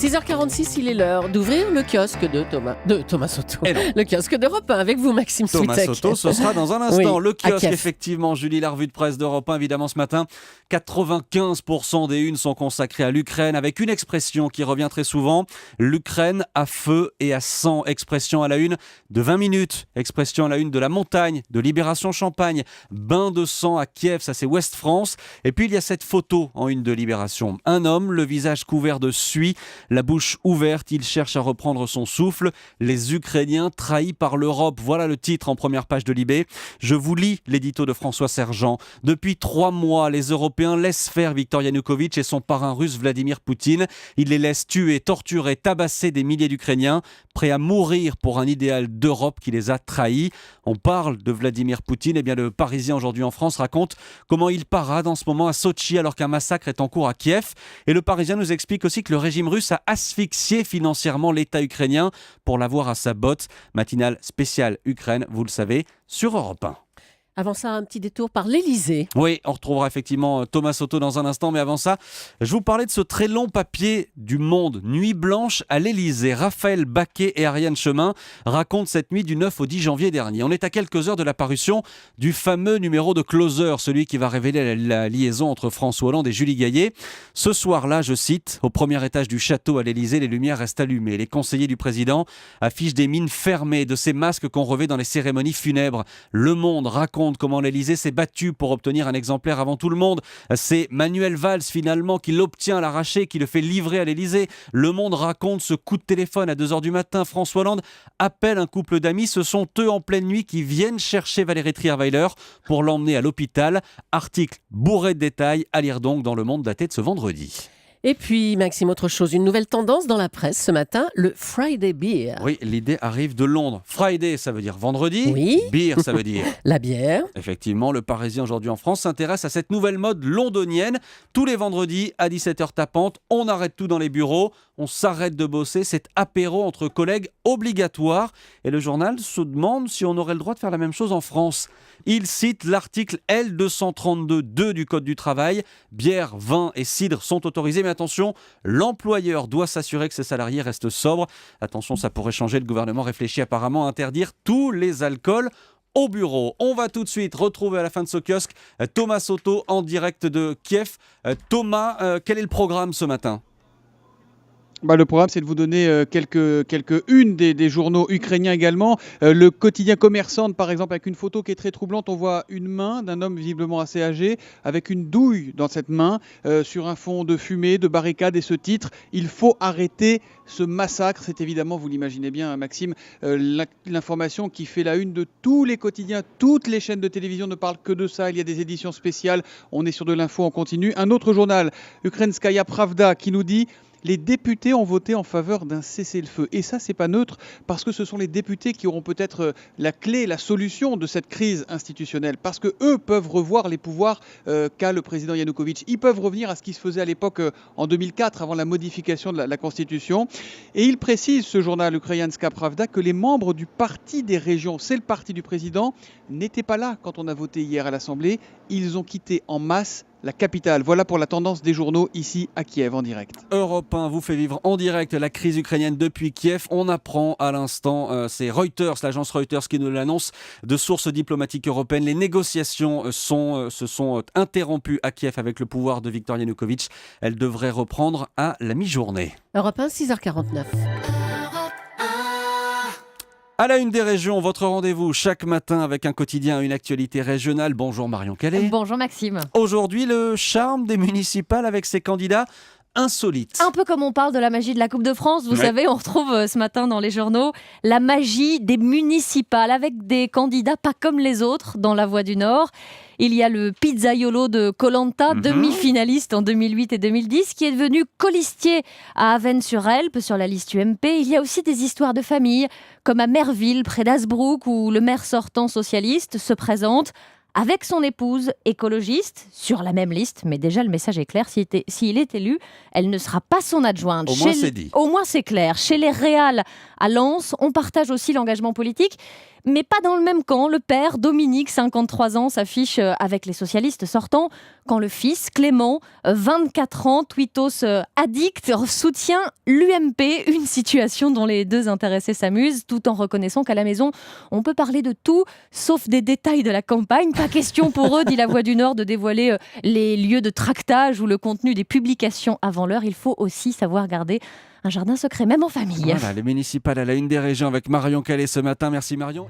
6h46, il est l'heure d'ouvrir le kiosque de Thomas Soto. Le kiosque d'Europe 1 avec vous, Maxime Thomas Switek. Soto, ce sera dans un instant. Oui, le kiosque, à Kiev. effectivement, Julie, la revue de presse d'Europe 1, évidemment, ce matin. 95% des unes sont consacrées à l'Ukraine, avec une expression qui revient très souvent. L'Ukraine à feu et à sang. Expression à la une de 20 minutes. Expression à la une de la montagne, de Libération Champagne. Bain de sang à Kiev, ça c'est Ouest France. Et puis il y a cette photo en une de Libération. Un homme, le visage couvert de suie, la bouche ouverte, il cherche à reprendre son souffle. Les Ukrainiens trahis par l'Europe. Voilà le titre en première page de Libé. Je vous lis l'édito de François Sergent. Depuis 3 mois, les Européens laissent faire Viktor Yanukovych et son parrain russe Vladimir Poutine. Ils les laissent tuer, torturer, tabasser des milliers d'Ukrainiens, prêts à mourir pour un idéal d'Europe qui les a trahis. On parle de Vladimir Poutine. Eh bien, le Parisien aujourd'hui en France raconte comment il parade en ce moment à Sotchi alors qu'un massacre est en cours à Kiev. Et le Parisien nous explique aussi que le régime russe a asphyxié financièrement l'État ukrainien pour l'avoir à sa botte. Matinale spéciale Ukraine, vous le savez, sur Europe 1. Avant ça, un petit détour par l'Elysée. Oui, on retrouvera effectivement Thomas Soto dans un instant, mais avant ça, je vous parlais de ce très long papier du Monde, Nuit blanche à l'Elysée. Raphaël Baquet et Ariane Chemin racontent cette nuit du 9 au 10 janvier dernier. On est à quelques heures de la parution du fameux numéro de Closer, celui qui va révéler la liaison entre François Hollande et Julie Gaillet. Ce soir-là, je cite, au premier étage du château à l'Elysée, les lumières restent allumées. Les conseillers du président affichent des mines fermées, de ces masques qu'on revêt dans les cérémonies funèbres. Le Monde raconte comment l'Elysée s'est battu pour obtenir un exemplaire avant tout le monde. C'est Manuel Valls finalement qui l'obtient à l'arraché, qui le fait livrer à l'Elysée. Le Monde raconte ce coup de téléphone à 2h du matin. François Hollande appelle un couple d'amis. Ce sont eux en pleine nuit qui viennent chercher Valérie Trierweiler pour l'emmener à l'hôpital. Article bourré de détails à lire donc dans Le Monde daté de ce vendredi. Et puis, Maxime, autre chose, une nouvelle tendance dans la presse ce matin, le Friday Beer. Oui, l'idée arrive de Londres. Friday, ça veut dire vendredi. Oui. Beer, ça veut dire... La bière. Effectivement, le Parisien aujourd'hui en France s'intéresse à cette nouvelle mode londonienne. Tous les vendredis à 17h tapante, on arrête tout dans les bureaux, on s'arrête de bosser. C'est apéro entre collègues obligatoire. Et le journal se demande si on aurait le droit de faire la même chose en France. Il cite l'article L232.2 du Code du travail. Bière, vin et cidre sont autorisés, mais attention, l'employeur doit s'assurer que ses salariés restent sobres. Attention, ça pourrait changer. Le gouvernement réfléchit apparemment à interdire tous les alcools au bureau. On va tout de suite retrouver à la fin de ce kiosque Thomas Soto en direct de Kiev. Thomas, quel est le programme ce matin ? Le programme, c'est de vous donner quelques unes des journaux ukrainiens également. Le quotidien Commerçant, par exemple, avec une photo qui est très troublante. On voit une main d'un homme visiblement assez âgé avec une douille dans cette main sur un fond de fumée, de barricades. Et ce titre, il faut arrêter ce massacre. C'est évidemment, vous l'imaginez bien, Maxime, l'information qui fait la une de tous les quotidiens. Toutes les chaînes de télévision ne parlent que de ça. Il y a des éditions spéciales. On est sur de l'info en continu. Un autre journal, Ukrainskaya Pravda, qui nous dit... Les députés ont voté en faveur d'un cessez-le-feu. Et ça, c'est pas neutre, parce que ce sont les députés qui auront peut-être la clé, la solution de cette crise institutionnelle. Parce qu'eux peuvent revoir les pouvoirs qu'a le président Yanukovych. Ils peuvent revenir à ce qui se faisait à l'époque en 2004, avant la modification de la Constitution. Et il précise, ce journal Ukrainska Pravda, que les membres du parti des régions, c'est le parti du président, n'étaient pas là quand on a voté hier à l'Assemblée. Ils ont quitté en masse la capitale. Voilà pour la tendance des journaux ici à Kiev en direct. Europe 1 vous fait vivre en direct la crise ukrainienne depuis Kiev. On apprend à l'instant, c'est Reuters, l'agence Reuters qui nous l'annonce, de sources diplomatiques européennes. Les négociations se sont interrompues à Kiev avec le pouvoir de Viktor Yanukovych. Elles devraient reprendre à la mi-journée. Europe 1, 6h49. À la une des régions, votre rendez-vous chaque matin avec un quotidien, une actualité régionale. Bonjour Marion Calais. Bonjour Maxime. Aujourd'hui, le charme des municipales avec ses candidats insolites. Un peu comme on parle de la magie de la Coupe de France, vous savez, on retrouve ce matin dans les journaux la magie des municipales avec des candidats pas comme les autres dans la Voix du Nord. Il y a le pizzaiolo de Koh-Lanta, demi-finaliste en 2008 et 2010, qui est devenu colistier à Avesnes-sur-Helpe, sur la liste UMP. Il y a aussi des histoires de famille, comme à Merville, près d'Hazebrouck, où le maire sortant socialiste se présente avec son épouse écologiste sur la même liste, mais déjà le message est clair, s'il est élu, elle ne sera pas son adjointe. Au moins c'est dit. Au moins c'est clair. Chez les Réals à Lens, on partage aussi l'engagement politique, Mais pas dans le même camp. Le père, Dominique, 53 ans, s'affiche avec les socialistes sortants, quand le fils, Clément, 24 ans, tweetos addict, soutient l'UMP, une situation dont les deux intéressés s'amusent, tout en reconnaissant qu'à la maison, on peut parler de tout, sauf des détails de la campagne. Pas question pour eux, dit La Voix du Nord, de dévoiler les lieux de tractage ou le contenu des publications avant l'heure. Il faut aussi savoir garder un jardin secret, même en famille. Voilà, les municipales à la une des régions avec Marion Calais ce matin. Merci Marion.